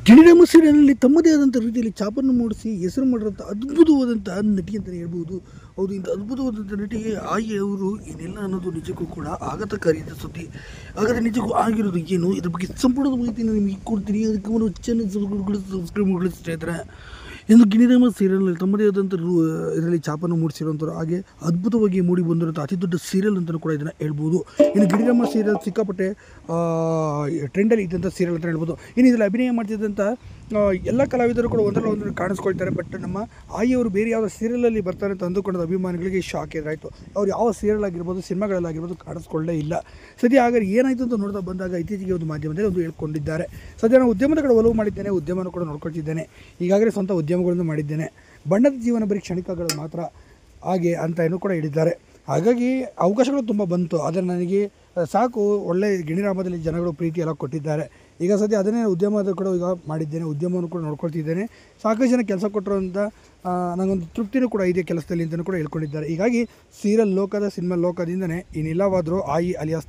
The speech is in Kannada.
ಗಿಣಿರಾಮ ಸೀರಿಯಲ್ನಲ್ಲಿ ತಮ್ಮದೇ ಆದಂಥ ರೀತಿಯಲ್ಲಿ ಛಾಪನ್ನು ಮೂಡಿಸಿ ಹೆಸರು ಮಾಡಿರೋಂಥ ಅದ್ಭುತವಾದಂಥ ನಟಿ ಅಂತಲೇ ಹೇಳ್ಬೋದು. ಹೌದು, ಇಂಥ ಅದ್ಭುತವಾದಂಥ ನಟಿಗೆ ಆಯಿ ಅವರು ಏನೆಲ್ಲ ಅನ್ನೋದು ನಿಜಕ್ಕೂ ಕೂಡ ಆಘಾತಕಾರಿಯಾದ ಸುದ್ದಿ. ಹಾಗಾದರೆ ನಿಜಕ್ಕೂ ಆಗಿರೋದು ಏನು, ಇದ್ರ ಬಗ್ಗೆ ಸಂಪೂರ್ಣದ ಮಾಹಿತಿಯನ್ನು ನಿಮಗೆ ಕೊಡ್ತೀನಿ. ಅದಕ್ಕೆ ಒಂದು ಚಾನಲ್ ಸಬ್ಸ್ಕ್ರೈಬ್ ಸ್ನೇಹಿತರೆ. ಎಂದು ಗಿಣಿರಾಮ ಸೀರಿಯಲ್ನಲ್ಲಿ ತಮ್ಮದೇ ಆದಂಥ ಇದರಲ್ಲಿ ಛಾಪನ್ನು ಮೂಡಿಸಿರುವಂಥವ್ರು, ಹಾಗೆ ಅದ್ಭುತವಾಗಿ ಮೂಡಿ ಬಂದಿರೋಂಥ ಅತಿ ದೊಡ್ಡ ಸೀರಿಯಲ್ ಅಂತಲೂ ಕೂಡ ಇದನ್ನು ಹೇಳ್ಬೋದು. ಇನ್ನು ಗಿಣಿರಾಮ ಸೀರಿಯಲ್ ಸಿಕ್ಕಾಪಟ್ಟೆ ಟ್ರೆಂಡಲ್ಲಿ ಇದ್ದಂಥ ಸೀರಿಯಲ್ ಅಂತ ಹೇಳ್ಬೋದು. ಇನ್ನು ಇದರಲ್ಲಿ ಅಭಿನಯ ಮಾಡ್ತಿದ್ದಂಥ ಎಲ್ಲ ಕಲಾವಿದರು ಕೂಡ ಒಂದಲ್ಲ ಒಂದು ಕಾಣಿಸ್ಕೊಳ್ತಾರೆ. ಬಟ್ ನಮ್ಮ ಆಯಿಯವರು ಬೇರೆ ಯಾವುದೋ ಸೀರಿಯಲಲ್ಲಿ ಬರ್ತಾರೆ ಅಂತ ಅಂದುಕೊಂಡ ಅಭಿಮಾನಿಗಳಿಗೆ ಶಾಕ್ ಎದುರಾಯಿತು. ಅವ್ರು ಯಾವ ಸೀರಿಯಲ್ ಆಗಿರ್ಬೋದು, ಸಿನಿಮಾಗಳಲ್ಲಾಗಿರ್ಬೋದು ಕಾಣಿಸ್ಕೊಳ್ಳೇ ಇಲ್ಲ. ಸದ್ಯ ಹಾಗಾದ್ರೆ ಏನಾಯಿತು ಅಂತ ನೋಡ್ತಾ ಬಂದಾಗ ಇತ್ತೀಚೆಗೆ ಒಂದು ಮಾಧ್ಯಮದಲ್ಲಿ ಒಂದು ಹೇಳ್ಕೊಂಡಿದ್ದಾರೆ. ಸದ್ಯ ನಾನು ಉದ್ಯಮದ ಕಡೆ ಒಲವು ಮಾಡಿದ್ದೇನೆ, ಉದ್ಯಮನ ಕೂಡ ನೋಡ್ಕೊಳ್ತಿದ್ದೇನೆ, ಈಗಾಗಲೇ ಸ್ವಂತ ಉದ್ಯಮಗಳನ್ನು ಮಾಡಿದ್ದೇನೆ, ಬಣ್ಣದ ಜೀವನ ಬರೀ ಕ್ಷಣಿಕಗಳು ಮಾತ್ರ ಹಾಗೆ ಅಂತ ಏನೂ ಕೂಡ ಹೇಳಿದ್ದಾರೆ. ಹಾಗಾಗಿ ಅವಕಾಶಗಳು ತುಂಬ ಬಂತು, ಆದರೆ ನನಗೆ ಸಾಕು, ಒಳ್ಳೆ ಗಿಣಿರಾಮದಲ್ಲಿ ಜನಗಳು ಪ್ರೀತಿ ಎಲ್ಲ ಕೊಟ್ಟಿದ್ದಾರೆ. ಈಗ ಸದ್ಯ ಅದನ್ನೇ ಉದ್ಯಮದ ಕೂಡ ಈಗ ಮಾಡಿದ್ದೇನೆ, ಉದ್ಯಮವನ್ನು ಕೂಡ ನೋಡ್ಕೊಳ್ತಿದ್ದೇನೆ, ಸಾಕಷ್ಟು ಜನ ಕೆಲಸ ಕೊಟ್ಟರು ಅಂತ ನನಗೊಂದು ತೃಪ್ತಿನೂ ಕೂಡ ಇದೆ ಕೆಲಸದಲ್ಲಿ ಅಂತಲೂ ಕೂಡ ಹೇಳ್ಕೊಂಡಿದ್ದಾರೆ. ಹೀಗಾಗಿ ಸೀರಿಯಲ್ ಲೋಕದ ಸಿನಿಮಾ ಲೋಕದಿಂದನೇ ಇನ್ನಿಲ್ಲವಾದರೂ ಆಯಿ ಅಲಿಯಾಸ್